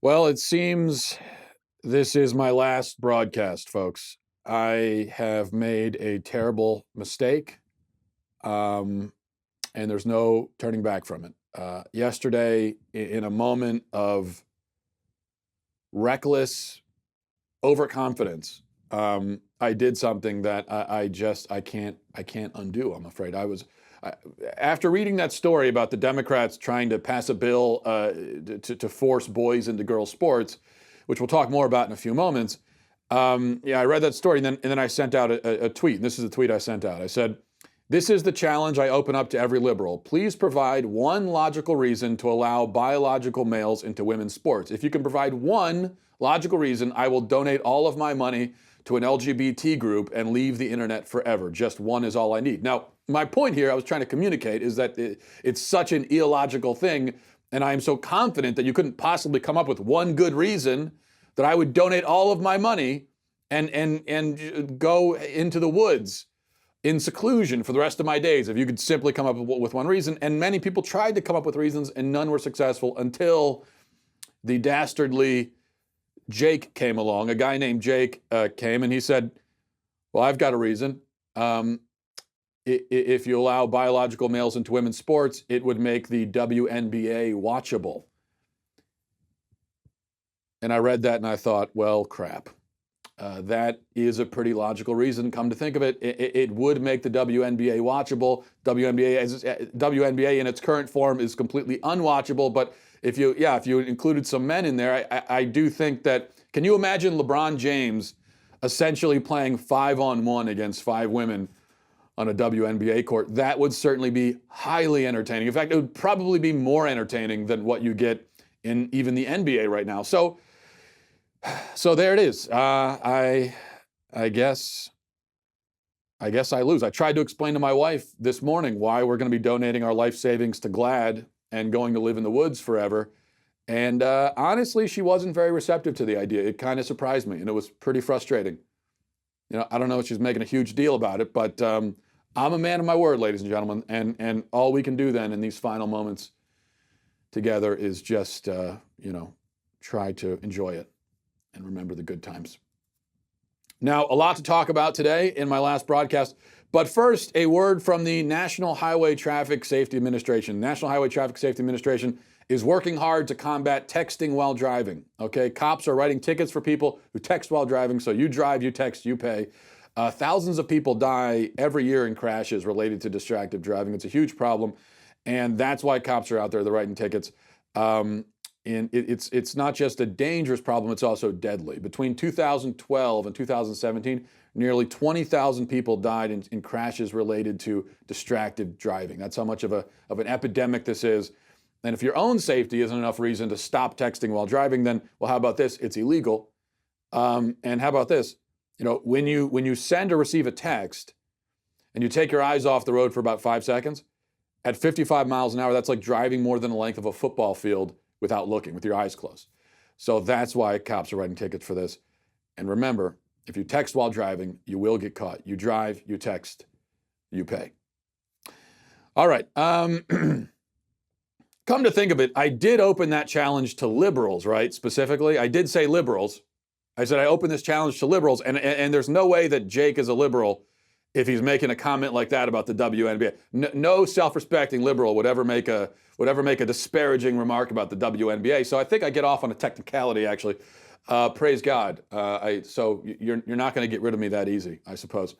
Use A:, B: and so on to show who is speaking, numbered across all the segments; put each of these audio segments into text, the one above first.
A: Well, it seems this is my last broadcast, folks. I have made a terrible mistake, um, and there's no turning back from it. Yesterday, in a moment of reckless overconfidence, I did something that I can't undo. I'm afraid I, after reading that story about the Democrats trying to pass a bill to force boys into girls' sports, which we'll talk more about in a few moments. Yeah, I read that story and then I sent out a tweet. And this is the tweet I sent out. I said, "This is the challenge I open up to every liberal. Please provide one logical reason to allow biological males into women's sports. If you can provide one logical reason, I will donate all of my money to an LGBT group and leave the internet forever. Just one is all I need." Now, my point here, I was trying to communicate, is that it's such an illogical thing, and I am so confident that you couldn't possibly come up with one good reason that I would donate all of my money and go into the woods in seclusion for the rest of my days if you could simply come up with one reason. And many people tried to come up with reasons, and none were successful until the dastardly Jake came along. A guy named Jake came and he said, "Well, I've got a reason. If you allow biological males into women's sports, it would make the WNBA watchable." And I read that and I thought, well, crap. That is a pretty logical reason. Come to think of it, it would make the WNBA watchable. WNBA in its current form is completely unwatchable. But if you included some men in there, I do think that. Can you imagine LeBron James essentially playing 5-on-1 against 5 women on a WNBA court? That would certainly be highly entertaining. In fact, it would probably be more entertaining than what you get in even the NBA right now. So there it is. I guess I lose. I tried to explain to my wife this morning why we're going to be donating our life savings to GLAAD and going to live in the woods forever. And honestly, she wasn't very receptive to the idea. It kind of surprised me, and it was pretty frustrating. I don't know if she's making a huge deal about it, but I'm a man of my word, ladies and gentlemen. And all we can do then in these final moments together is just, try to enjoy it and remember the good times. Now, a lot to talk about today in my last broadcast, but first, a word from the National Highway Traffic Safety Administration. National Highway Traffic Safety Administration is working hard to combat texting while driving. Okay, cops are writing tickets for people who text while driving, so you drive, you text, you pay. Thousands of people die every year in crashes related to distracted driving. It's a huge problem, and that's why cops are out there, they're writing tickets. And it's not just a dangerous problem, it's also deadly. Between 2012 and 2017, nearly 20,000 people died in crashes related to distracted driving. That's how much of an epidemic this is. And if your own safety isn't enough reason to stop texting while driving, then, well, how about this? It's illegal. And how about this? When you send or receive a text and you take your eyes off the road for about 5 seconds, at 55 miles an hour, that's like driving more than the length of a football field without looking, with your eyes closed. So that's why cops are writing tickets for this. And remember, if you text while driving, you will get caught. You drive, you text, you pay. All right. Come to think of it, I did open that challenge to liberals, right? Specifically, I did say liberals. I said I opened this challenge to liberals, and there's no way that Jake is a liberal if he's making a comment like that about the WNBA. No self-respecting liberal would ever make a disparaging remark about the WNBA. So I think I get off on a technicality, actually. Praise God. So you're not going to get rid of me that easy, I suppose.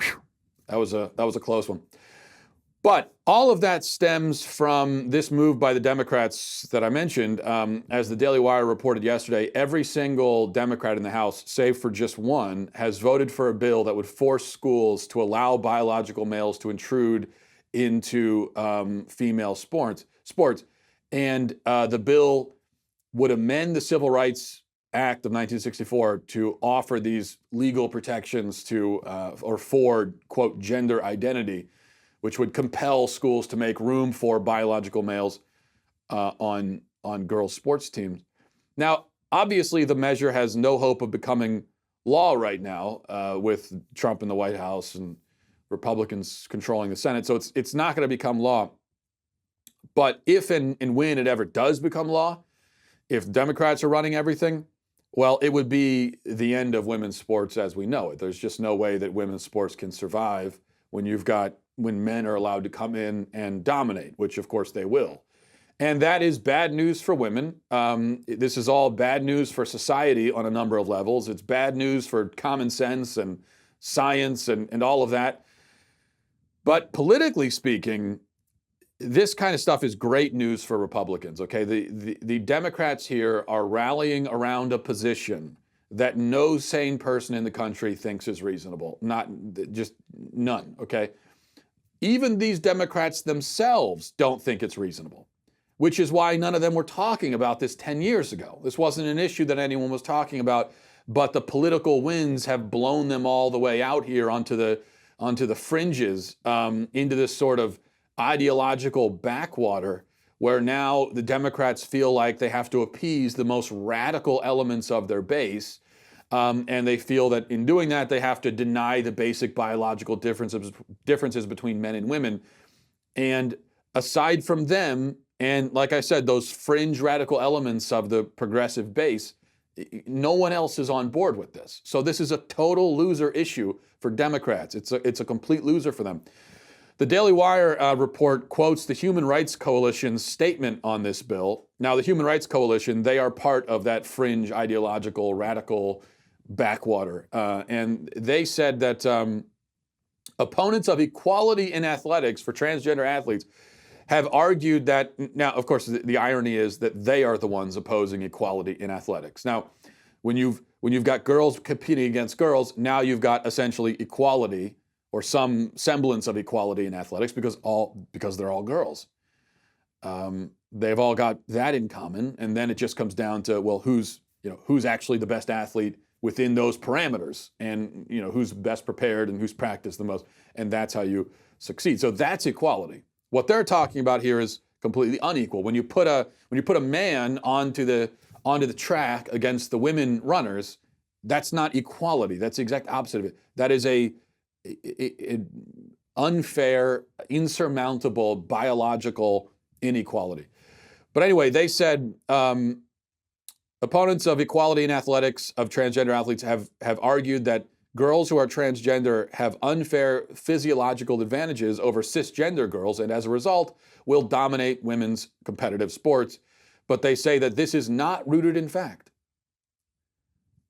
A: Whew. That was a close one. But all of that stems from this move by the Democrats that I mentioned. As the Daily Wire reported yesterday, every single Democrat in the House, save for just one, has voted for a bill that would force schools to allow biological males to intrude into female sports. And the bill would amend the Civil Rights Act of 1964 to offer these legal protections to or for, quote, gender identity, which would compel schools to make room for biological males on girls' sports teams. Now, obviously, the measure has no hope of becoming law right now with Trump in the White House and Republicans controlling the Senate. So it's not going to become law. But if and when it ever does become law, If Democrats are running everything, well, it would be the end of women's sports as we know it. There's just no way that women's sports can survive when men are allowed to come in and dominate, which of course they will. And that is bad news for women. This is all bad news for society on a number of levels. It's bad news for common sense and science and all of that. But politically speaking, this kind of stuff is great news for Republicans, okay? The Democrats here are rallying around a position that no sane person in the country thinks is reasonable. Just none, okay? Even these Democrats themselves don't think it's reasonable, which is why none of them were talking about this 10 years ago. This wasn't an issue that anyone was talking about, but the political winds have blown them all the way out here onto the fringes, into this sort of ideological backwater where now the Democrats feel like they have to appease the most radical elements of their base. And they feel that in doing that, they have to deny the basic biological differences between men and women. And aside from them, and like I said, those fringe radical elements of the progressive base, no one else is on board with this. So this is a total loser issue for Democrats. It's a complete loser for them. The Daily Wire report quotes the Human Rights Coalition's statement on this bill. Now, the Human Rights Coalition, they are part of that fringe ideological radical backwater. And they said that opponents of equality in athletics for transgender athletes have argued that, now, of course, the irony is that they are the ones opposing equality in athletics. Now, when you've got girls competing against girls, now you've got essentially equality or some semblance of equality in athletics because they're all girls. They've all got that in common, and then it just comes down to, well, who's actually the best athlete within those parameters, and who's best prepared and who's practiced the most, and that's how you succeed. So that's equality. What they're talking about here is completely unequal. When you put a man onto the track against the women runners, that's not equality. That's the exact opposite of it. That is a unfair, insurmountable biological inequality. But anyway, they said opponents of equality in athletics of transgender athletes have argued that girls who are transgender have unfair physiological advantages over cisgender girls, and as a result, will dominate women's competitive sports. But they say that this is not rooted in fact.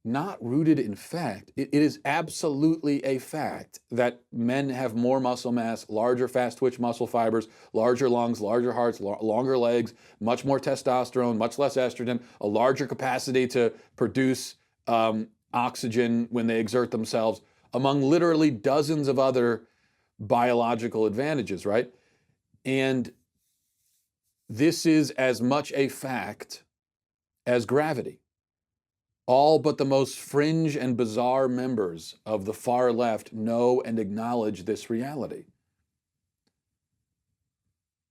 A: Not rooted in fact. It is absolutely a fact that men have more muscle mass, larger fast twitch muscle fibers, larger lungs, larger hearts, longer legs, much more testosterone, much less estrogen, a larger capacity to produce oxygen when they exert themselves, among literally dozens of other biological advantages, right? And this is as much a fact as gravity. All but the most fringe and bizarre members of the far left know and acknowledge this reality.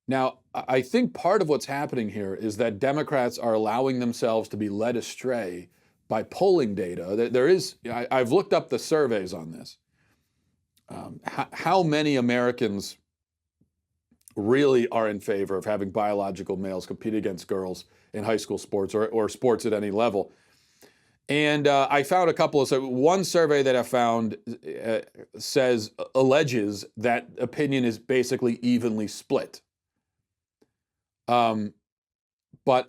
A: Now, I think part of what's happening here is that Democrats are allowing themselves to be led astray by polling data. I've looked up the surveys on this. How many Americans really are in favor of having biological males compete against girls in high school sports or sports at any level? And I found a couple of, one survey that I found alleges that opinion is basically evenly split. But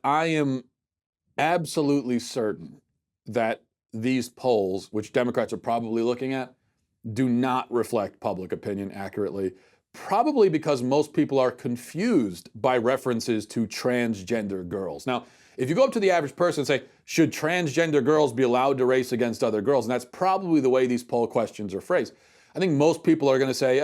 A: I am absolutely certain that these polls, which Democrats are probably looking at, do not reflect public opinion accurately, probably because most people are confused by references to transgender girls. Now, if you go up to the average person and say, should transgender girls be allowed to race against other girls? And that's probably the way these poll questions are phrased. I think most people are going to say,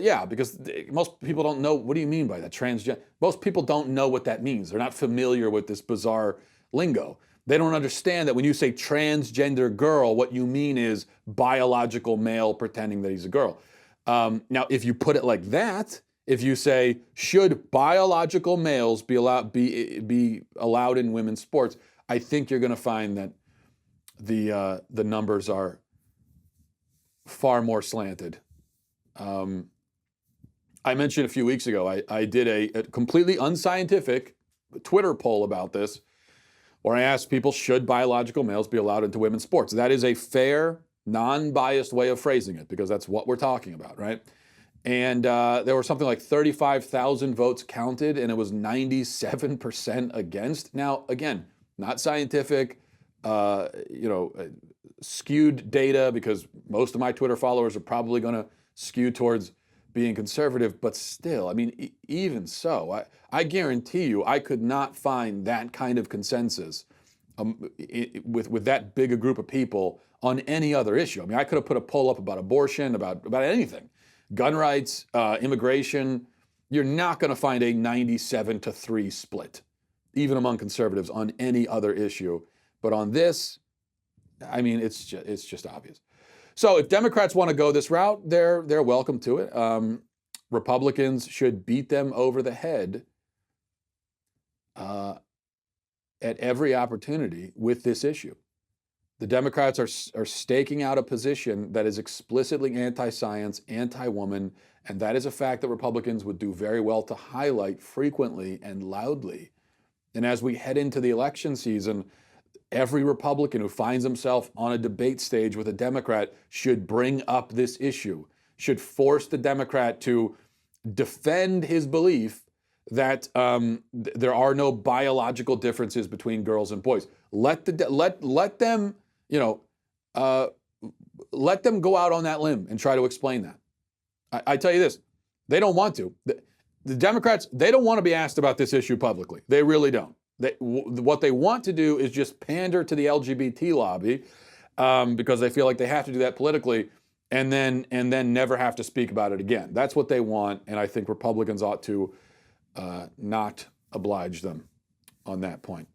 A: yeah, because most people don't know, what do you mean by that, transgender? Most people don't know what that means. They're not familiar with this bizarre lingo. They don't understand that when you say transgender girl, what you mean is biological male pretending that he's a girl. Now, if you put it like that, if you say, should biological males be allowed in women's sports, I think you're going to find that the numbers are far more slanted. I mentioned a few weeks ago, I did a completely unscientific Twitter poll about this, where I asked people, should biological males be allowed into women's sports? That is a fair, non-biased way of phrasing it, because that's what we're talking about, right? And there were something like 35,000 votes counted, and it was 97% against. Now, again, not scientific, skewed data, because most of my Twitter followers are probably going to skew towards being conservative, but still, I mean, even so, I guarantee you, I could not find that kind of consensus with that big a group of people on any other issue. I mean, I could have put a poll up about abortion, about anything, gun rights, immigration. You're not going to find a 97-3 split, even among conservatives, on any other issue. But on this, I mean, it's just obvious. So if Democrats want to go this route, they're welcome to it. Republicans should beat them over the head at every opportunity with this issue. The Democrats are staking out a position that is explicitly anti-science, anti-woman, and that is a fact that Republicans would do very well to highlight frequently and loudly. And as we head into the election season, every Republican who finds himself on a debate stage with a Democrat should bring up this issue, should force the Democrat to defend his belief that there are no biological differences between girls and boys. Let them, let them go out on that limb and try to explain that. I tell you this, they don't want to. The Democrats, they don't want to be asked about this issue publicly. They really don't. What they want to do is just pander to the LGBT lobby because they feel like they have to do that politically, and then never have to speak about it again. That's what they want, and I think Republicans ought to not oblige them on that point.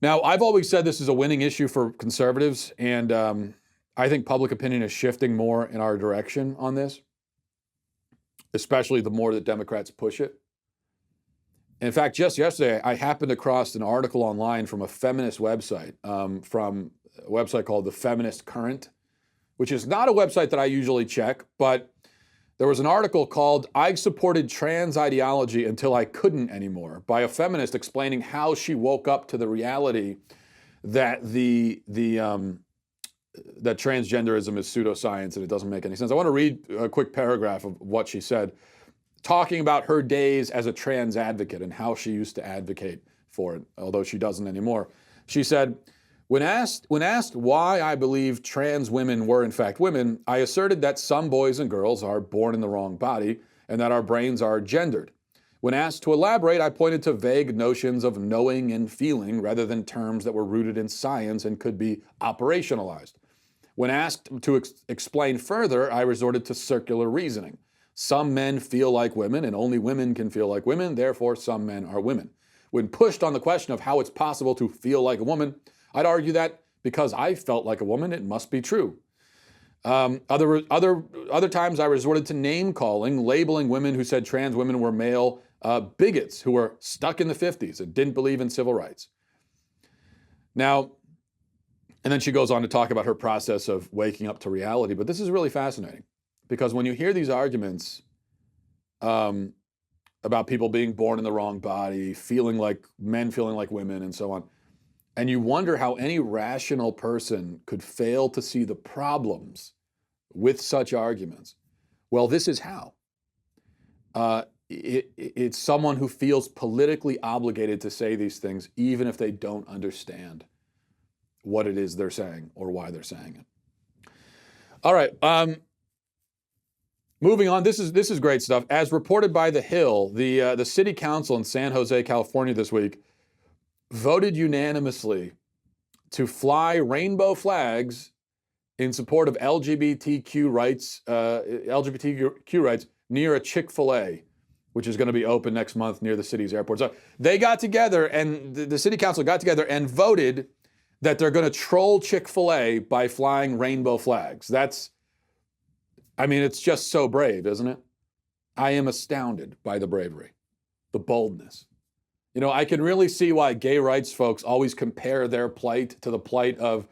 A: Now, I've always said this is a winning issue for conservatives, and I think public opinion is shifting more in our direction on this, especially the more that Democrats push it. In fact, just yesterday, I happened across an article online from a feminist website, from a website called The Feminist Current, which is not a website that I usually check, but there was an article called "I Supported Trans Ideology Until I Couldn't Anymore" by a feminist explaining how she woke up to the reality that that transgenderism is pseudoscience and it doesn't make any sense. I want to read a quick paragraph of what she said, talking about her days as a trans advocate and how she used to advocate for it, although she doesn't anymore. She said, when asked why I believe trans women were in fact women, I asserted that some boys and girls are born in the wrong body and that our brains are gendered. When asked to elaborate, I pointed to vague notions of knowing and feeling rather than terms that were rooted in science and could be operationalized. When asked to explain further, I resorted to circular reasoning. Some men feel like women and only women can feel like women, therefore some men are women. When pushed on the question of how it's possible to feel like a woman, I'd argue that because I felt like a woman, it must be true. Other times I resorted to name calling, labeling women who said trans women were male bigots who were stuck in the 50s and didn't believe in civil rights. Now, and then she goes on to talk about her process of waking up to reality, but this is really fascinating because when you hear these arguments about people being born in the wrong body, men feeling like women and so on, and you wonder how any rational person could fail to see the problems with such arguments. Well, this is how. It's someone who feels politically obligated to say these things, even if they don't understand what it is they're saying or why they're saying it. All right. Moving on. This is great stuff. As reported by The Hill, the city council in San Jose, California this week voted unanimously to fly rainbow flags in support of LGBTQ rights near a Chick-fil-A, which is going to be open next month near the city's airport. So they got together, and the city council got together and voted that they're going to troll Chick-fil-A by flying rainbow flags. It's just so brave, isn't it? I am astounded by the bravery, the boldness. I can really see why gay rights folks always compare their plight to the plight of,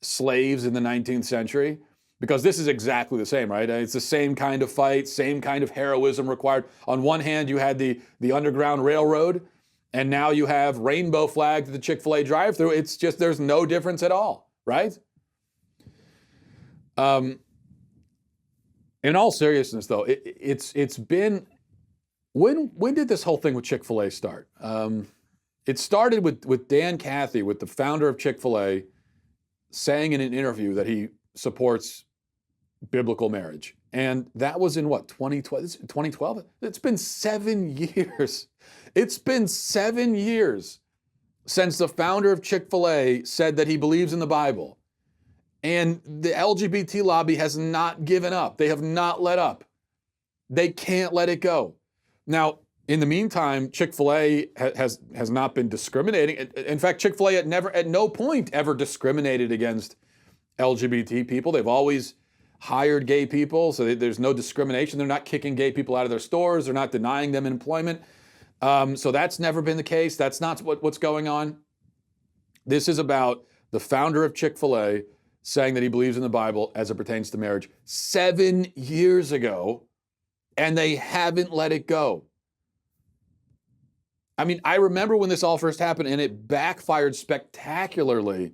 A: slaves in the 19th century, because this is exactly the same, right? It's the same kind of fight, same kind of heroism required. On one hand, you had the Underground Railroad, And now you have rainbow flags at the Chick-fil-A drive-thru. It's just, there's no difference at all, right? In all seriousness, though, it's been, when did this whole thing with Chick-fil-A start? It started with Dan Cathy, with the founder of Chick-fil-A, saying in an interview that he supports biblical marriage. And that was in what, 2012? It's been 7 years. It's been 7 years since the founder of Chick-fil-A said that he believes in the Bible. And the LGBT lobby has not given up. They have not let up. They can't let it go. Now, in the meantime, Chick-fil-A has not been discriminating. In fact, Chick-fil-A at no point ever discriminated against LGBT people. They've always hired gay people, so there's no discrimination. They're not kicking gay people out of their stores. They're not denying them employment. So that's never been the case. That's not what's going on. This is about the founder of Chick-fil-A saying that he believes in the Bible as it pertains to marriage 7 years ago, and they haven't let it go. I mean, I remember when this all first happened, and it backfired spectacularly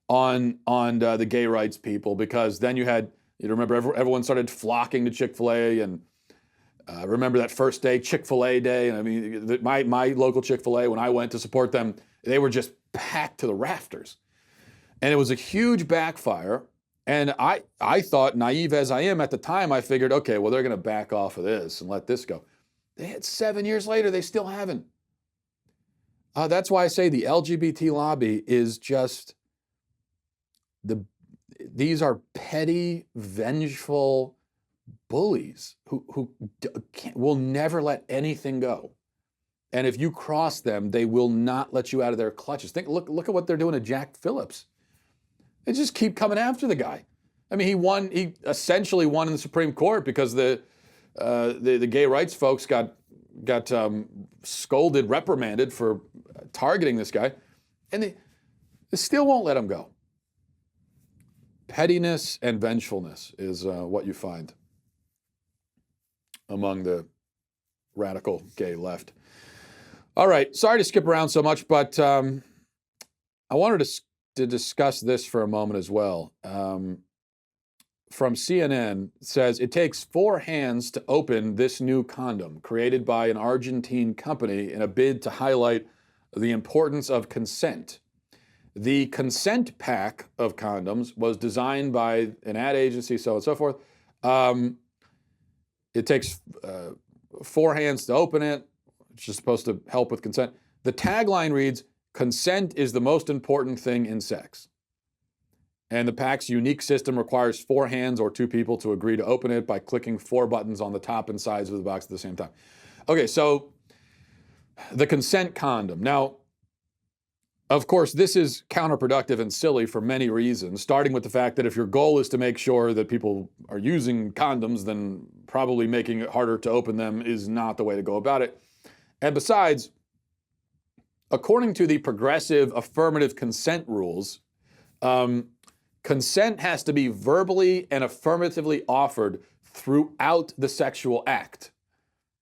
A: on the gay rights people, because then you remember everyone started flocking to Chick-fil-A, and remember that first day, Chick-fil-A Day, and I mean, my local Chick-fil-A, when I went to support them, they were just packed to the rafters. And it was a huge backfire. And I thought, naive as I am at the time, I figured, okay, well, they're going to back off of this and let this go. They had 7 years later, they still haven't. That's why I say the LGBT lobby is just, these are petty, vengeful bullies who will never let anything go. And if you cross them, they will not let you out of their clutches. Look at what they're doing to Jack Phillips. They just keep coming after the guy. I mean, he essentially won in the Supreme Court because the gay rights folks got scolded, reprimanded for targeting this guy, and they still won't let him go. Pettiness and vengefulness is what you find among the radical gay left. All right, sorry to skip around so much, but I wanted to discuss this for a moment as well. From CNN, it says, it takes 4 hands to open this new condom created by an Argentine company in a bid to highlight the importance of consent. The consent pack of condoms was designed by an ad agency, so on and so forth. It takes 4 hands to open it, which is supposed to help with consent. The tagline reads, "Consent is the most important thing in sex." And the pack's unique system requires 4 hands or 2 people to agree to open it by clicking 4 buttons on the top and sides of the box at the same time. Okay, so the consent condom. Now, of course, this is counterproductive and silly for many reasons, starting with the fact that if your goal is to make sure that people are using condoms, then probably making it harder to open them is not the way to go about it. And besides, according to the progressive affirmative consent rules, consent has to be verbally and affirmatively offered throughout the sexual act.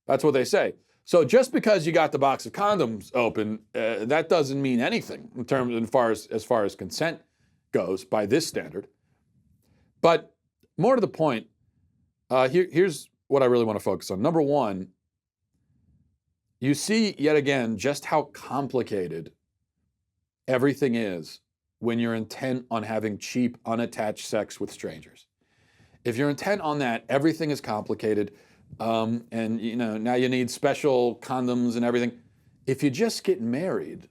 A: That's what they say. So just because you got the box of condoms open, that doesn't mean anything as far as consent goes by this standard. But more to the point, here's what I really want to focus on. Number one, you see yet again just how complicated everything is when you're intent on having cheap, unattached sex with strangers. If you're intent on that, everything is complicated. And now you need special condoms and everything. If you just get married,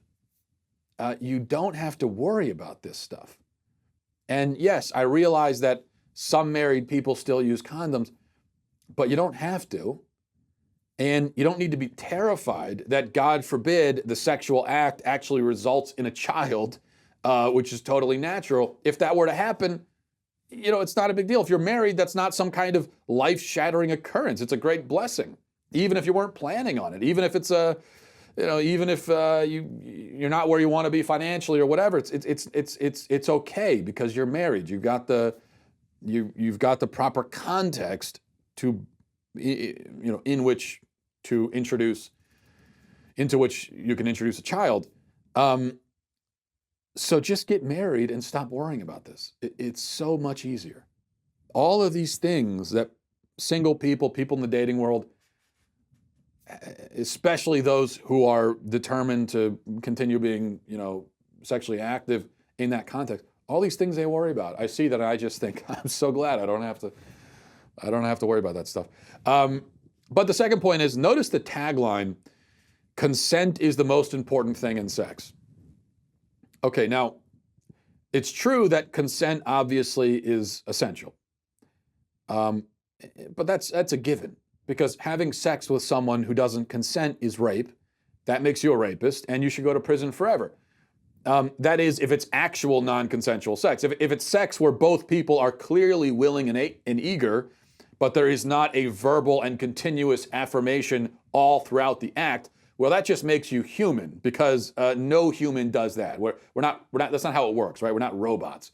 A: you don't have to worry about this stuff. And yes, I realize that some married people still use condoms, but you don't have to. And you don't need to be terrified that, God forbid, the sexual act actually results in a child, which is totally natural. If that were to happen, it's not a big deal. If you're married, that's not some kind of life-shattering occurrence. It's a great blessing, even if you weren't planning on it. Even if it's even if you're not where you want to be financially or whatever, it's okay because you're married. You've got the proper context to in which to introduce into which you can introduce a child. So just get married and stop worrying about this. It's so much easier. All of these things that single people in the dating world, especially those who are determined to continue being, sexually active in that context, all these things they worry about. I see that and I just think, I'm so glad I don't have to worry about that stuff. But the second point is, notice the tagline, consent is the most important thing in sex. Okay, now, it's true that consent obviously is essential. But that's a given, because having sex with someone who doesn't consent is rape. That makes you a rapist, and you should go to prison forever. That is, if it's actual non-consensual sex. If it's sex where both people are clearly willing and eager, but there is not a verbal and continuous affirmation all throughout the act, well, that just makes you human, because no human does that. We're not. That's not how it works, right? We're not robots.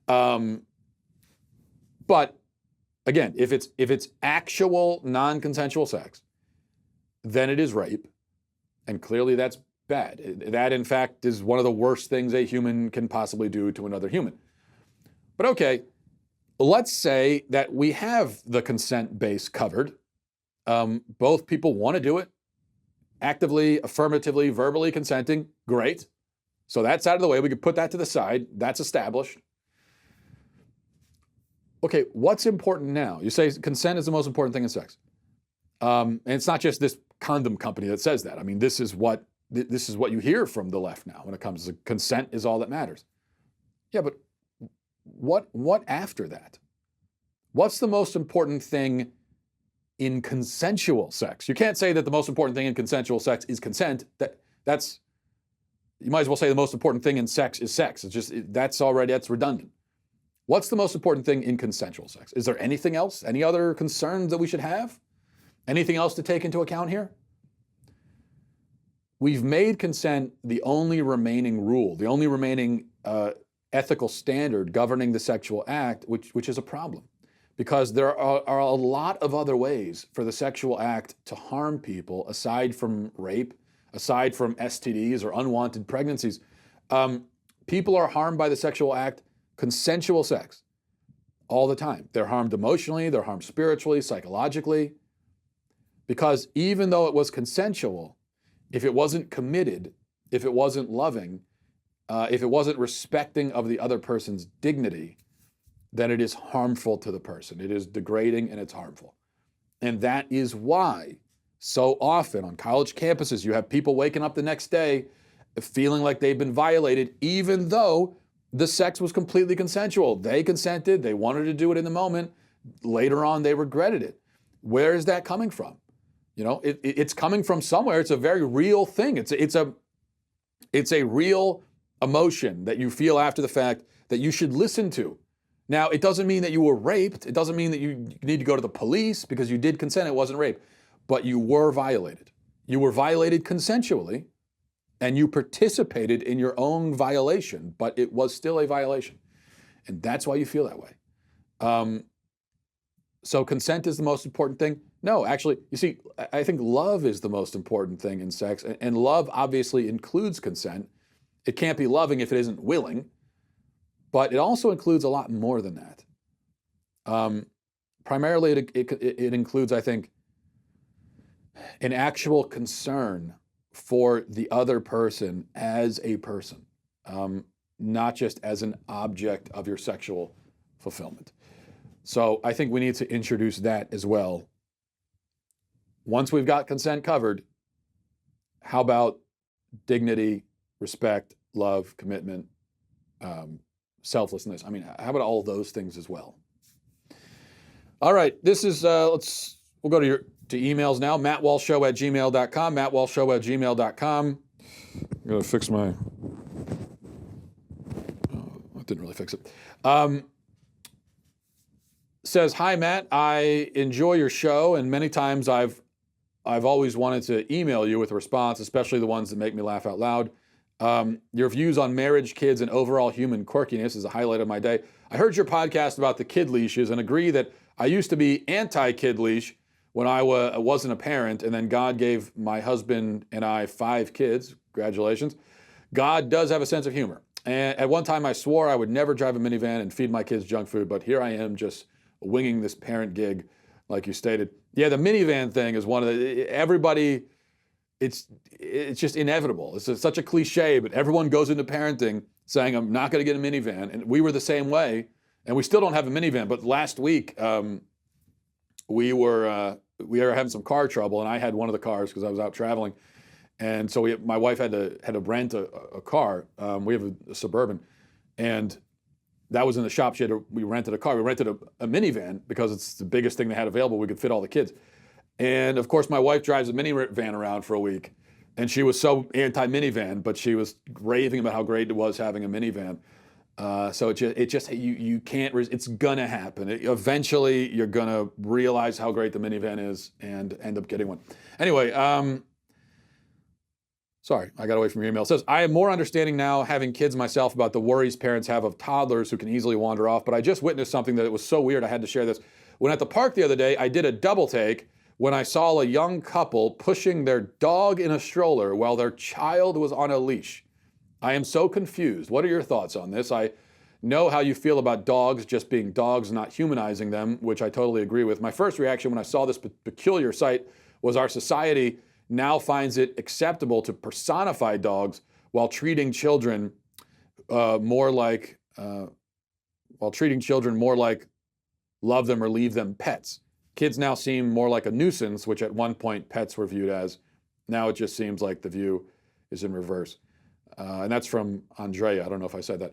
A: But again, if it's actual non-consensual sex, then it is rape, and clearly that's bad. That, in fact, is one of the worst things a human can possibly do to another human. But okay, let's say that we have the consent base covered. Both people want to do it. Actively, affirmatively, verbally consenting, great. So that's out of the way. We could put that to the side. That's established. Okay, what's important now? You say consent is the most important thing in sex. And it's not just this condom company that says that. I mean, this is what you hear from the left now when it comes to consent is all that matters. Yeah, but what after that? What's the most important thing in consensual sex? You can't say that the most important thing in consensual sex is consent. That's you might as well say the most important thing in sex is sex. It's just that's redundant. What's the most important thing in consensual sex? Is there anything else? Any other concerns that we should have? Anything else to take into account here? We've made consent the only remaining rule, the only remaining ethical standard governing the sexual act, which is a problem. Because there are a lot of other ways for the sexual act to harm people, aside from rape, aside from STDs or unwanted pregnancies. People are harmed by the sexual act, consensual sex, all the time. They're harmed emotionally, they're harmed spiritually, psychologically. Because even though it was consensual, if it wasn't committed, if it wasn't loving, if it wasn't respecting of the other person's dignity, then it is harmful to the person. It is degrading and it's harmful. And that is why so often on college campuses, you have people waking up the next day feeling like they've been violated, even though the sex was completely consensual. They consented, they wanted to do it in the moment. Later on, they regretted it. Where is that coming from? It's coming from somewhere. It's a very real thing. It's a real emotion that you feel after the fact that you should listen to. Now, it doesn't mean that you were raped. It doesn't mean that you need to go to the police because you did consent. It wasn't rape. But you were violated. You were violated consensually, and you participated in your own violation, but it was still a violation. And that's why you feel that way. So consent is the most important thing? No, actually, you see, I think love is the most important thing in sex. And love obviously includes consent. It can't be loving if it isn't willing. But it also includes a lot more than that. Primarily, it includes, I think, an actual concern for the other person as a person, not just as an object of your sexual fulfillment. So I think we need to introduce that as well. Once we've got consent covered, how about dignity, respect, love, commitment, selflessness? I mean, how about all those things as well? All right, this is, we'll go to emails now, mattwalshshow@gmail.com, mattwalshshow@gmail.com. I'm gonna fix my, that didn't really fix it. Says, hi Matt, I enjoy your show, and many times I've always wanted to email you with a response, especially the ones that make me laugh out loud. Your views on marriage, kids, and overall human quirkiness is a highlight of my day. I heard your podcast about the kid leashes and agree that I used to be anti-kid leash when I wasn't a parent, and then God gave my husband and I 5 kids. Congratulations. God does have a sense of humor. And at one time I swore I would never drive a minivan and feed my kids junk food, but here I am just winging this parent gig, like you stated. Yeah, the minivan thing is one of everybody, it's just inevitable. It's such a cliche, but everyone goes into parenting saying, I'm not going to get a minivan. And we were the same way, and we still don't have a minivan. But last week, we were having some car trouble, and I had one of the cars because I was out traveling. And so my wife had to rent a car. We have a Suburban, and that was in the shop. We rented a car. We rented a minivan because it's the biggest thing they had available. We could fit all the kids. And of course, my wife drives a minivan around for a week, and she was so anti-minivan, but she was raving about how great it was having a minivan. So you can't. It's gonna happen. Eventually, you're gonna realize how great the minivan is and end up getting one. Anyway. Sorry, I got away from your email. It says, I am more understanding now, having kids myself, about the worries parents have of toddlers who can easily wander off, but I just witnessed something that was so weird I had to share this. When at the park the other day, I did a double take when I saw a young couple pushing their dog in a stroller while their child was on a leash. I am so confused. What are your thoughts on this? I know how you feel about dogs just being dogs, not humanizing them, which I totally agree with. My first reaction when I saw this peculiar sight was our society now finds it acceptable to personify dogs while treating children more like love them or leave them pets. Kids now seem more like a nuisance, which at one point pets were viewed as. Now it just seems like the view is in reverse. And that's from Andrea. I don't know if I said that.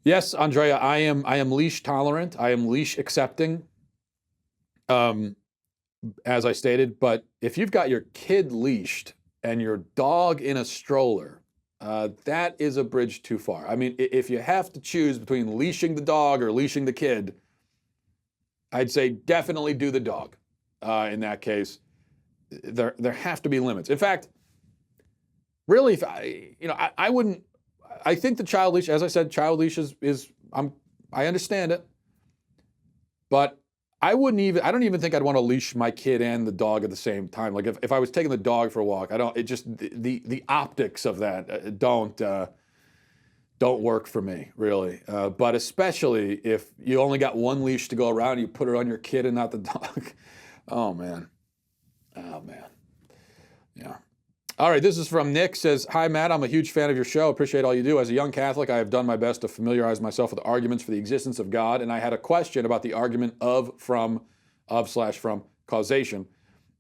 A: Yes, Andrea, I am leash tolerant. I am leash accepting. As I stated, but if you've got your kid leashed and your dog in a stroller, that is a bridge too far. I mean, if you have to choose between leashing the dog or leashing the kid, I'd say definitely do the dog. In that case, there have to be limits. In fact, really, if I wouldn't. I think the child leash, as I said, child leash I understand it, but I don't even think I'd want to leash my kid and the dog at the same time. Like if I was taking the dog for a walk, the optics of that don't work for me, really. But especially if you only got one leash to go around, you put it on your kid and not the dog. Oh man. Yeah. All right, this is from Nick. Says, hi, Matt. I'm a huge fan of your show. Appreciate all you do. As a young Catholic, I have done my best to familiarize myself with the arguments for the existence of God, and I had a question about the argument of/from causation.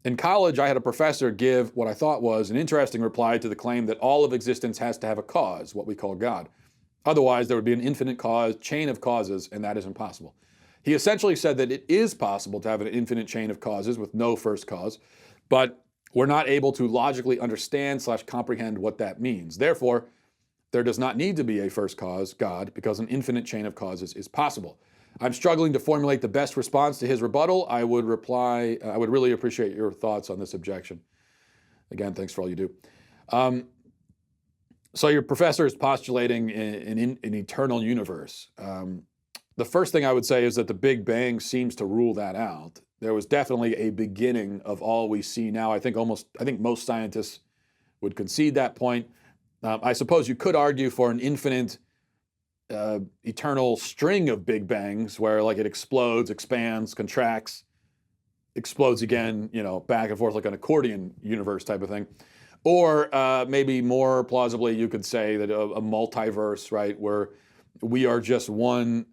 A: In college, I had a professor give what I thought was an interesting reply to the claim that all of existence has to have a cause, what we call God. Otherwise, there would be an infinite chain of causes, and that is impossible. He essentially said that it is possible to have an infinite chain of causes with no first cause, but we're not able to logically understand/comprehend what that means. Therefore, there does not need to be a first cause, God, because an infinite chain of causes is possible. I'm struggling to formulate the best response to his rebuttal. I would really appreciate your thoughts on this objection. Again, thanks for all you do. So your professor is postulating an eternal universe. The first thing I would say is that the Big Bang seems to rule that out. There was definitely a beginning of all we see now. I think most scientists would concede that point. I suppose you could argue for an infinite, eternal string of Big Bangs where like it explodes, expands, contracts, explodes again, back and forth like an accordion universe type of thing. Or maybe more plausibly, you could say that a multiverse, right, where we are just one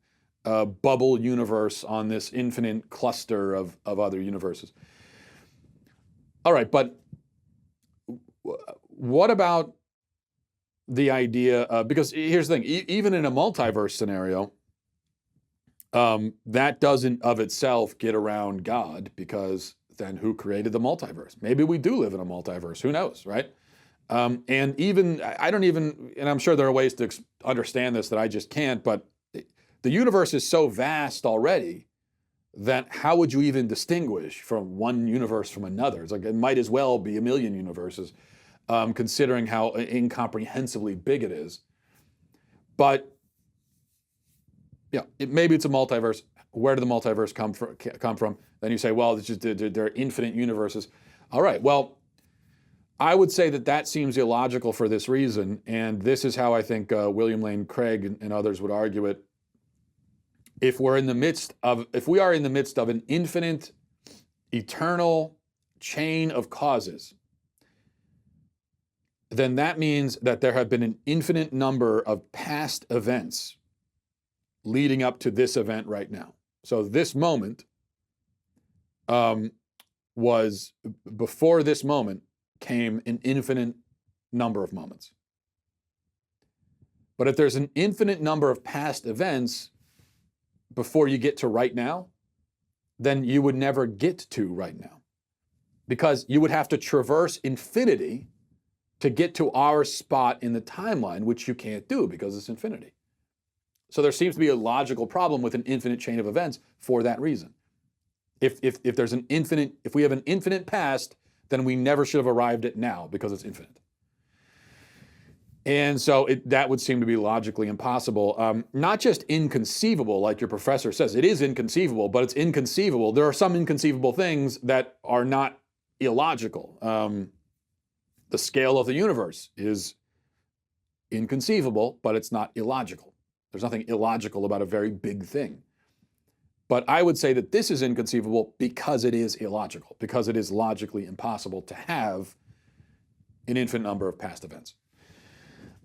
A: bubble universe on this infinite cluster of other universes. All right, but what about the idea, because here's the thing, even in a multiverse scenario, that doesn't of itself get around God, because then who created the multiverse? Maybe we do live in a multiverse, who knows, right? And even, and I'm sure there are ways to understand this that I just can't, but the universe is so vast already that how would you even distinguish from one universe from another? It's like it might as well be a million universes, considering how incomprehensibly big it is. But maybe it's a multiverse. where did the multiverse come from? Then you say, well, it's just, there are infinite universes. All right, well, I would say that seems illogical for this reason, and this is how I think William Lane Craig and others would argue it. If we are in the midst of an infinite, eternal chain of causes, then that means that there have been an infinite number of past events leading up to this event right now. So this moment was, before this moment came an infinite number of moments. But if there's an infinite number of past events before you get to right now, then you would never get to right now, because you would have to traverse infinity to get to our spot in the timeline, which you can't do because it's infinity. So there seems to be a logical problem with an infinite chain of events for that reason. If we have an infinite past, then we never should have arrived at now because it's infinite. And so that would seem to be logically impossible. Not just inconceivable, like your professor says. It is inconceivable, but it's inconceivable. There are some inconceivable things that are not illogical. The scale of the universe is inconceivable, but it's not illogical. There's nothing illogical about a very big thing. But I would say that this is inconceivable because it is illogical, because it is logically impossible to have an infinite number of past events.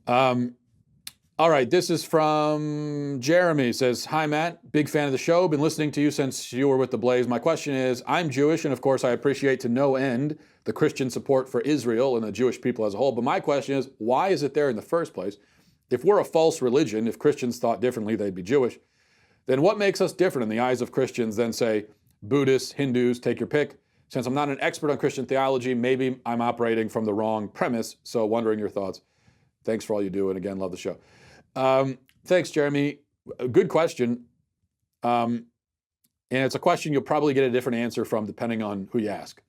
A: All right, this is from Jeremy. Says, hi, Matt. Big fan of the show. Been listening to you since you were with the Blaze. My question is, I'm Jewish, and of course I appreciate to no end the Christian support for Israel and the Jewish people as a whole. But my question is, why is it there in the first place? If we're a false religion, if Christians thought differently, they'd be Jewish. Then what makes us different in the eyes of Christians than, say, Buddhists, Hindus, take your pick? Since I'm not an expert on Christian theology, maybe I'm operating from the wrong premise. So wondering your thoughts. Thanks for all you do. And again, love the show. Thanks, Jeremy. Good question. And it's a question you'll probably get a different answer from depending on who you ask,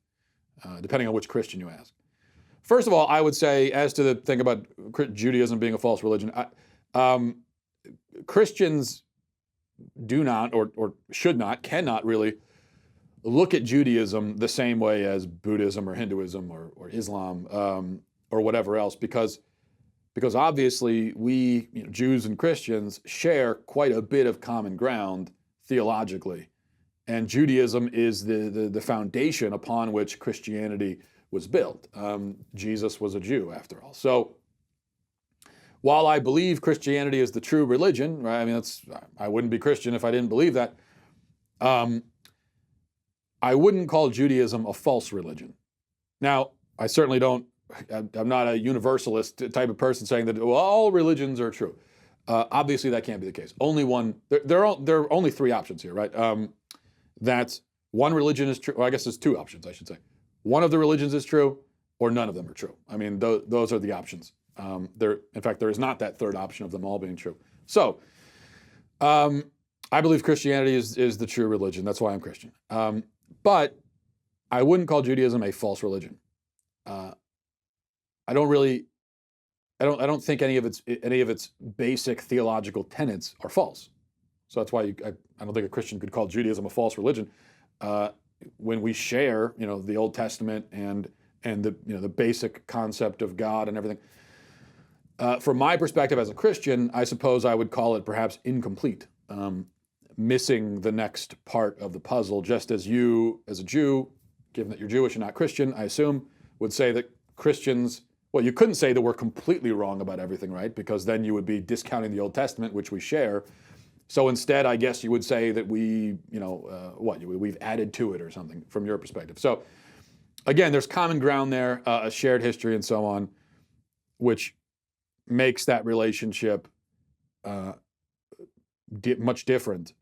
A: depending on which Christian you ask. First of all, I would say, as to the thing about Judaism being a false religion, Christians do not, or should not, cannot really look at Judaism the same way as Buddhism or Hinduism or Islam or whatever else, because obviously we, Jews and Christians, share quite a bit of common ground theologically, and Judaism is the foundation upon which Christianity was built. Jesus was a Jew, after all. So while I believe Christianity is the true religion, right? I mean, I wouldn't be Christian if I didn't believe that. I wouldn't call Judaism a false religion. Now, I certainly don't. I'm not a universalist type of person saying that, well, all religions are true. Obviously, that can't be the case. Only one. There are only three options here, right? That one religion is true. Well, I guess there's two options, I should say. One of the religions is true, or none of them are true. I mean, those are the options. In fact, there is not that third option of them all being true. So, I believe Christianity is the true religion. That's why I'm Christian. But I wouldn't call Judaism a false religion. I don't think any of its basic theological tenets are false. So that's why I don't think a Christian could call Judaism a false religion. When we share, the Old Testament and the basic concept of God and everything. From my perspective as a Christian, I suppose I would call it perhaps incomplete, missing the next part of the puzzle, just as you, as a Jew, given that you're Jewish and not Christian, I assume, would say that Christians, well, you couldn't say that we're completely wrong about everything, right? Because then you would be discounting the Old Testament, which we share. So instead, I guess you would say that we've added to it or something from your perspective. So again, there's common ground there, a shared history and so on, which makes that relationship much different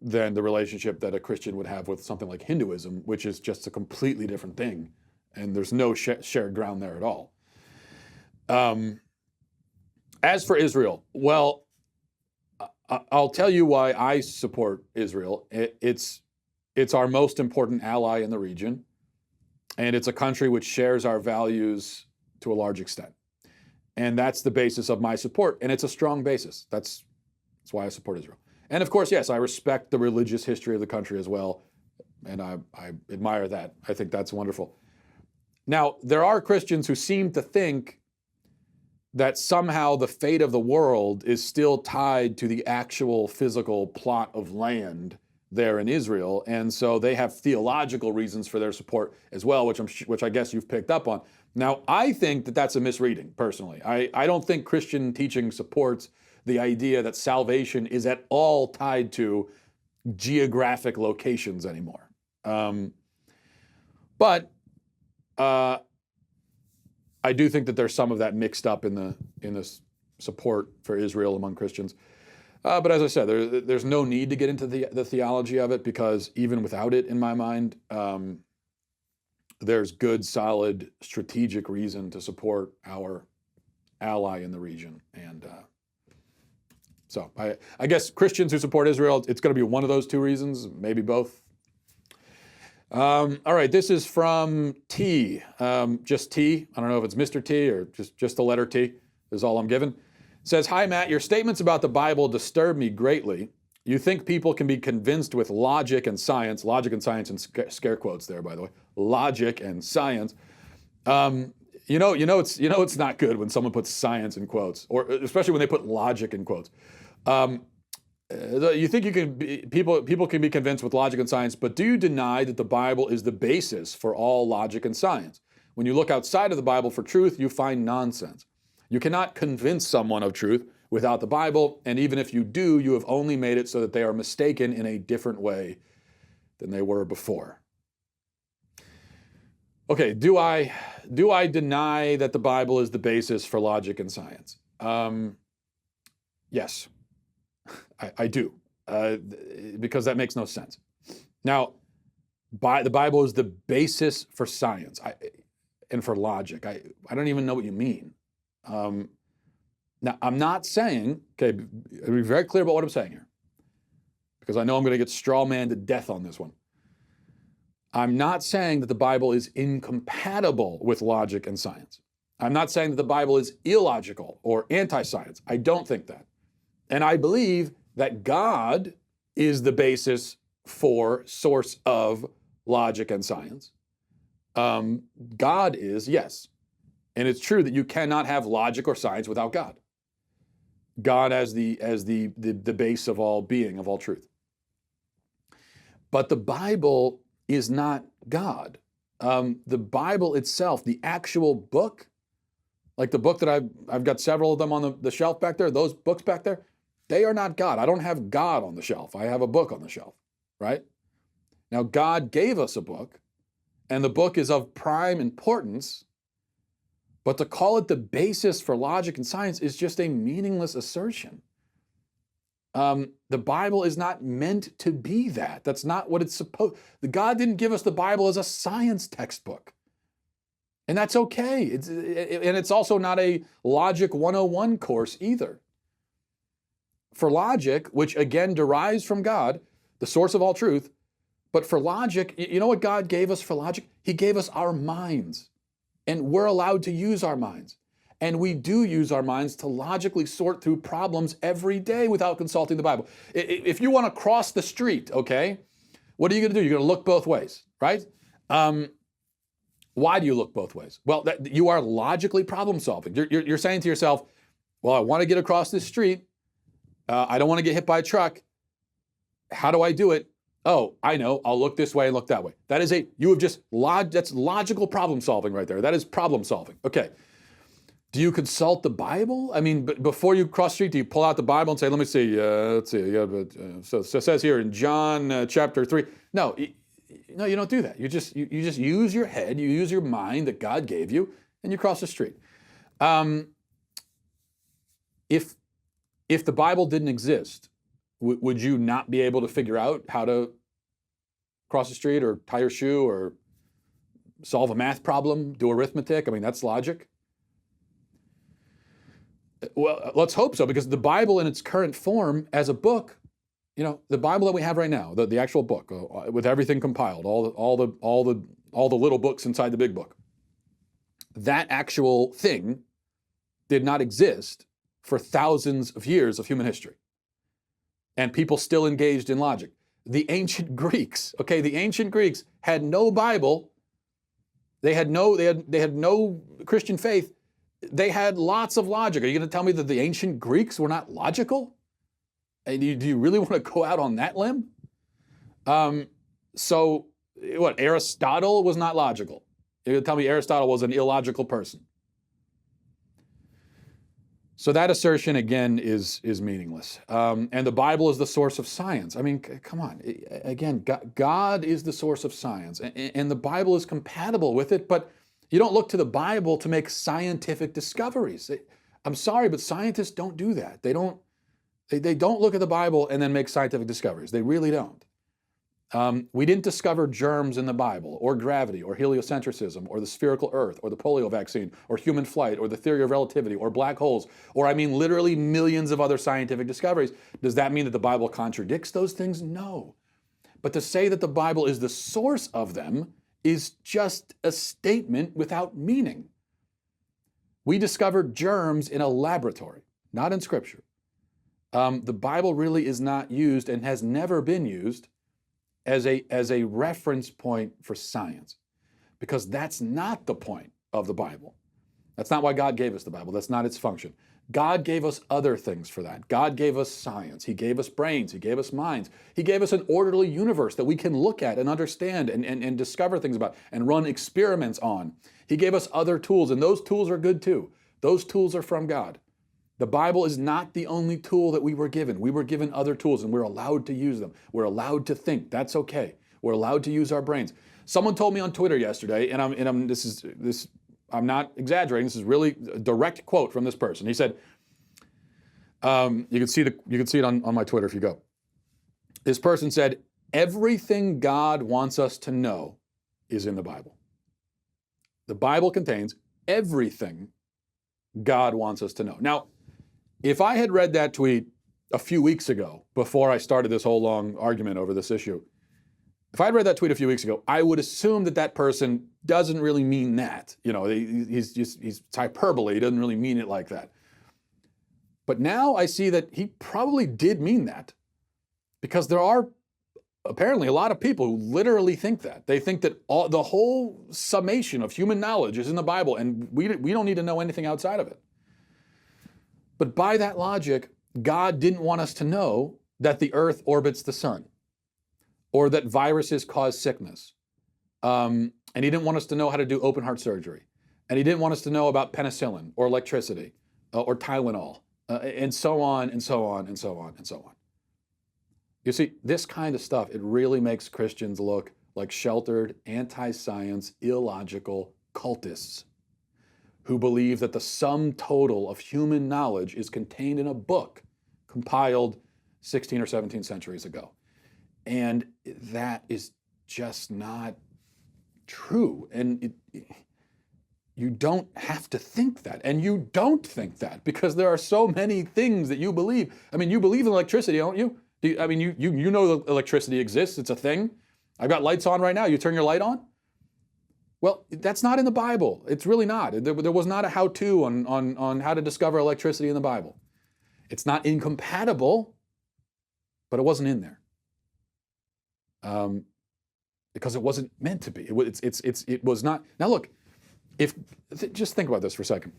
A: than the relationship that a Christian would have with something like Hinduism, which is just a completely different thing. And there's no shared ground there at all. As for Israel, well, I'll tell you why I support Israel. It's our most important ally in the region, and it's a country which shares our values to a large extent. And that's the basis of my support, and it's a strong basis. That's why I support Israel. And of course, yes, I respect the religious history of the country as well, and I admire that. I think that's wonderful. Now, there are Christians who seem to think that somehow the fate of the world is still tied to the actual physical plot of land there in Israel, and so they have theological reasons for their support as well, which I guess you've picked up on. Now, I think that that's a misreading, personally. I don't think Christian teaching supports the idea that salvation is at all tied to geographic locations anymore. But I do think that there's some of that mixed up in this support for Israel among Christians. But as I said, there's no need to get into the theology of it, because even without it, in my mind, there's good, solid, strategic reason to support our ally in the region. And so I guess Christians who support Israel, it's going to be one of those two reasons, maybe both. All right, this is from T, just T. I don't know if it's Mr. T or just the letter T is all I'm given. It says, "Hi, Matt, your statements about the Bible disturb me greatly. You think people can be convinced with logic and science in scare quotes there, by the way, logic and science. It's not good when someone puts science in quotes, or especially when they put logic in quotes. You think people can be convinced with logic and science, but do you deny that the Bible is the basis for all logic and science? When you look outside of the Bible for truth, you find nonsense. You cannot convince someone of truth without the Bible, and even if you do, you have only made it so that they are mistaken in a different way than they were before." Okay, do I deny that the Bible is the basis for logic and science? Yes, I do, because that makes no sense. Now, the Bible is the basis for science and for logic. I don't even know what you mean. Now, I'm not saying, okay, I'll be very clear about what I'm saying here, because I know I'm going to get straw man to death on this one. I'm not saying that the Bible is incompatible with logic and science. I'm not saying that the Bible is illogical or anti-science. I don't think that. And I believe that God is the basis for source of logic and science. God is, yes. And it's true that you cannot have logic or science without God. God as the base of all being, of all truth. But the Bible is not God. The Bible itself, the actual book, like the book that I've got several of them on the shelf back there, those books back there, they are not God. I don't have God on the shelf. I have a book on the shelf, right? Now, God gave us a book, and the book is of prime importance, but to call it the basis for logic and science is just a meaningless assertion. The Bible is not meant to be that. That's not what it's supposed. God didn't give us the Bible as a science textbook. And that's okay. It's also not a Logic 101 course either. For logic, which again derives from God, the source of all truth, but for logic, you know what God gave us for logic? He gave us our minds. And we're allowed to use our minds. And we do use our minds to logically sort through problems every day without consulting the Bible. If you want to cross the street, okay, what are you going to do? You're going to look both ways, right? Why do you look both ways? Well, you are logically problem solving. You're saying to yourself, well, I want to get across this street. I don't want to get hit by a truck. How do I do it? Oh, I know. I'll look this way and look that way. That's logical problem solving right there. That is problem solving. Okay. Do you consult the Bible? I mean, before you cross the street, do you pull out the Bible and say, let me see, let's see. So it says here in John chapter 3. No, you don't do that. You just use your head, you use your mind that God gave you, and you cross the street. If the Bible didn't exist, would you not be able to figure out how to cross the street or tie your shoe or solve a math problem, do arithmetic? I mean, that's logic. Well, let's hope so, because the Bible in its current form as a book, the Bible that we have right now, the actual book with everything compiled, all the little books inside the big book, that actual thing did not exist for thousands of years of human history. and people still engaged in logic. The ancient Greeks, okay, the ancient Greeks had no Bible. They had no Christian faith. They had lots of logic. Are you going to tell me that the ancient Greeks were not logical? And do you really want to go out on that limb? So what? Aristotle was not logical. You're going to tell me Aristotle was an illogical person? So that assertion, again, is meaningless. And the Bible is the source of science. I mean, come on. Again, God is the source of science, and the Bible is compatible with it, but you don't look to the Bible to make scientific discoveries. I'm sorry, but scientists don't do that. They don't look at the Bible and then make scientific discoveries. They really don't. We didn't discover germs in the Bible, or gravity, or heliocentrism, or the spherical earth, or the polio vaccine, or human flight, or the theory of relativity, or black holes, or I mean literally millions of other scientific discoveries. Does that mean that the Bible contradicts those things? No. But to say that the Bible is the source of them is just a statement without meaning. We discovered germs in a laboratory, not in Scripture. The Bible really is not used and has never been used as a reference point for science, because that's not the point of the Bible. That's not why God gave us the Bible. That's not its function. God gave us other things for that. God gave us science. He gave us brains. He gave us minds. He gave us an orderly universe that we can look at and understand and discover things about and run experiments on. He gave us other tools, and those tools are good too. Those tools are from God. The Bible is not the only tool that we were given. We were given other tools, and we're allowed to use them. We're allowed to think. That's okay. We're allowed to use our brains. Someone told me on Twitter yesterday, and I'm not exaggerating. This is really a direct quote from this person. He said, you can see it on my Twitter if you go. This person said, everything God wants us to know is in the Bible. The Bible contains everything God wants us to know. Now, if I had read that tweet a few weeks ago, before I started this whole long argument over this issue, if I had read that tweet a few weeks ago, I would assume that that person doesn't really mean that. You know, he's hyperbole. He doesn't really mean it like that. But now I see that he probably did mean that, because there are apparently a lot of people who literally think that. They think that the whole summation of human knowledge is in the Bible, and we don't need to know anything outside of it. But by that logic, God didn't want us to know that the earth orbits the sun, or that viruses cause sickness. And he didn't want us to know how to do open heart surgery. And he didn't want us to know about penicillin or electricity or Tylenol, and so on and so on and so on and so on. You see, this kind of stuff, it really makes Christians look like sheltered, anti-science, illogical cultists who believe that the sum total of human knowledge is contained in a book compiled 16 or 17 centuries ago. And that is just not true. And you don't have to think that. And you don't think that, because there are so many things that you believe. I mean, you believe in electricity, don't you? You know that electricity exists. It's a thing. I've got lights on right now. You turn your light on? Well, that's not in the Bible. It's really not. There was not a how-to on how to discover electricity in the Bible. It's not incompatible, but it wasn't in there. Because it wasn't meant to be. It was not. Now look, just think about this for a second,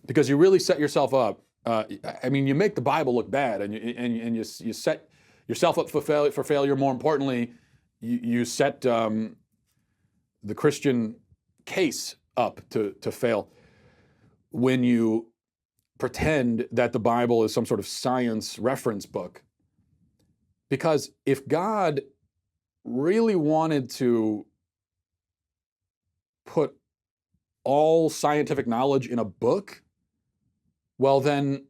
A: because you really set yourself up. I mean, you make the Bible look bad, and you set yourself up for failure. More importantly, you set the Christian case up to fail when you pretend that the Bible is some sort of science reference book. Because if God really wanted to put all scientific knowledge in a book, well then,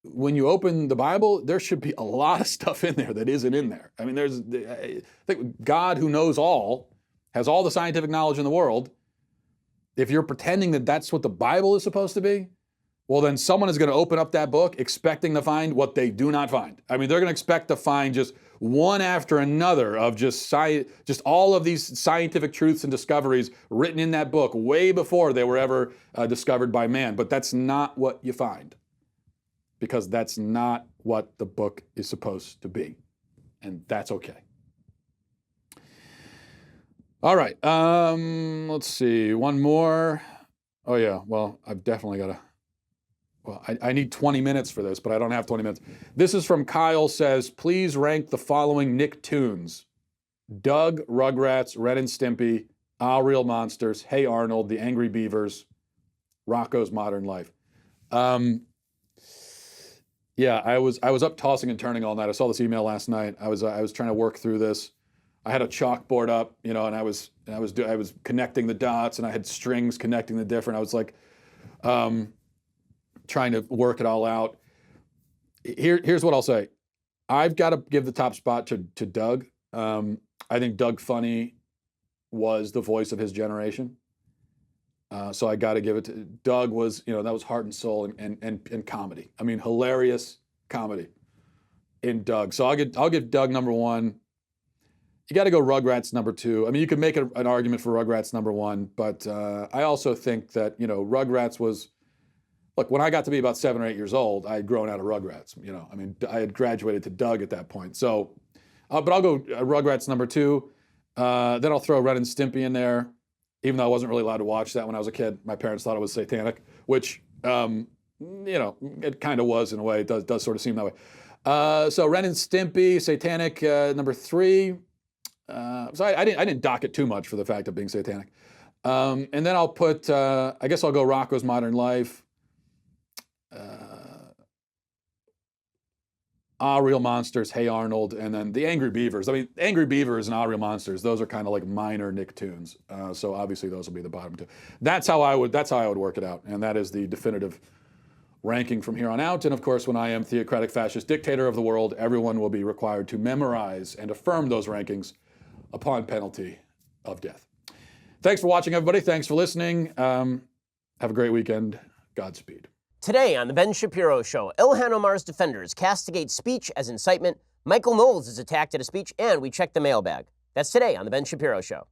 A: when you open the Bible, there should be a lot of stuff in there that isn't in there. I mean, I think God, who knows all, has all the scientific knowledge in the world. If you're pretending that that's what the Bible is supposed to be, well, then someone is going to open up that book expecting to find what they do not find. I mean, they're going to expect to find just one after another of just all of these scientific truths and discoveries written in that book way before they were ever discovered by man. But that's not what you find. because that's not what the book is supposed to be. And that's okay. All right. Let's see. One more. Oh, yeah. Well, I've definitely got to. Well, I need 20 minutes for this, but I don't have 20 minutes. This is from Kyle says, please rank the following Nicktoons: Doug, Rugrats, Ren and Stimpy, Ah Real Monsters, Hey Arnold, The Angry Beavers, Rocko's Modern Life. Yeah, I was up tossing and turning all night. I saw this email last night. I was trying to work through this. I had a chalkboard up, and I was connecting the dots, and I had strings connecting the different. I was like, trying to work it all out. Here's what I'll say. I've got to give the top spot to Doug. I think Doug Funny was the voice of his generation. So I got to give it to Doug. Was that was heart and soul and comedy. I mean, hilarious comedy in Doug. So I'll give Doug number one. You got to go Rugrats number two. I mean, you could make an argument for Rugrats number one, but I also think that Rugrats was. Look, when I got to be about 7 or 8 years old, I had grown out of Rugrats. I mean, I had graduated to Doug at that point. So, but I'll go Rugrats number two. Then I'll throw Ren and Stimpy in there, even though I wasn't really allowed to watch that when I was a kid. My parents thought it was satanic, which, it kind of was in a way. It does sort of seem that way. So Ren and Stimpy, satanic, number three. So I didn't dock it too much for the fact of being satanic. And then I'll put, I guess I'll go Rocko's Modern Life. Ah Real Monsters, Hey Arnold, and then The Angry Beavers. I mean, Angry Beavers and Ah Real Monsters, those are kind of like minor Nicktoons. So obviously those will be the bottom two. That's how I would work it out, and that is the definitive ranking from here on out. And of course, when I am theocratic fascist dictator of the world, everyone will be required to memorize and affirm those rankings upon penalty of death. Thanks for watching, everybody. Thanks for listening. Have a great weekend. Godspeed.
B: Today on The Ben Shapiro Show, Ilhan Omar's defenders castigate speech as incitement, Michael Knowles is attacked at a speech, and we check the mailbag. That's today on The Ben Shapiro Show.